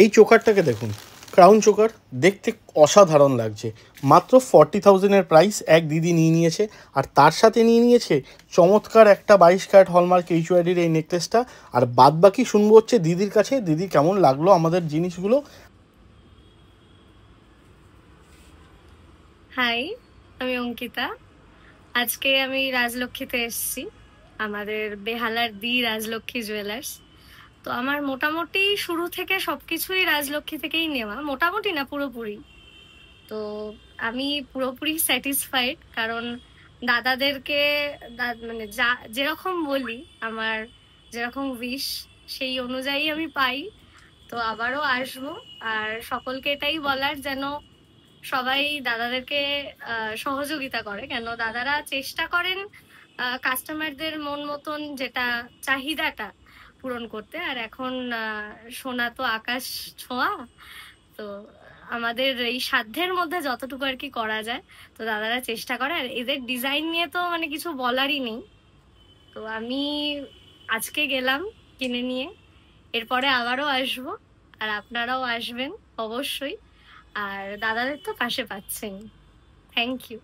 এই চোকারটাকে দেখুন, crown choker, দেখতে অসাধারণ লাগছে। মাত্র 40,000-এর প্রাইস এক দিদি নিয়ে নিয়েছে। আর তার সাথে নিয়ে নিয়েছে চমৎকার একটা 22 ক্যারেট হলমার্ক এইচওআইডির এই নেকলেসটা। আর বাদ বাকি শুনবো হচ্ছে দিদির কাছে, দিদি কেমন লাগলো আমাদের জিনিসগুলো। হাই, আমি অঙ্কিতা। আজকে আমি রাজলক্ষ্মীতে এসেছি, আমাদের বেহালার রাজলক্ষ্মী জুয়েলার্স। তো আমার মোটামুটি শুরু থেকে সবকিছুই রাজলক্ষ্মী থেকেই নেওয়া, মোটামুটি না পুরোপুরি। তো আমি পুরোপুরি স্যাটিসফাইড, কারণ দাদাদেরকে মানে যা যেরকম বলি, আমার যেরকম উইশ সেই অনুযায়ী আমি পাই। তো আবারও আসবো। আর সকলকে এটাই বলার, যেন সবাই দাদাদেরকে সহযোগিতা করে, কেন দাদারা চেষ্টা করেন কাস্টমারদের মন মতন যেটা চাহিদাটা পূরণ করতে। আর এখন সোনা তো আকাশ ছোঁয়া, তো আমাদের এই সাধ্যের মধ্যে যতটুকু আর কি করা যায়, তো দাদারা চেষ্টা করে। আর এদের ডিজাইন নিয়ে তো মানে কিছু বলারই নেই। তো আমি আজকে গেলাম কিনে নিয়ে, এরপরে আবারও আসবো। আর আপনারাও আসবেন অবশ্যই। আর দাদাদের তো পাশে পাচ্ছেন। Thank you.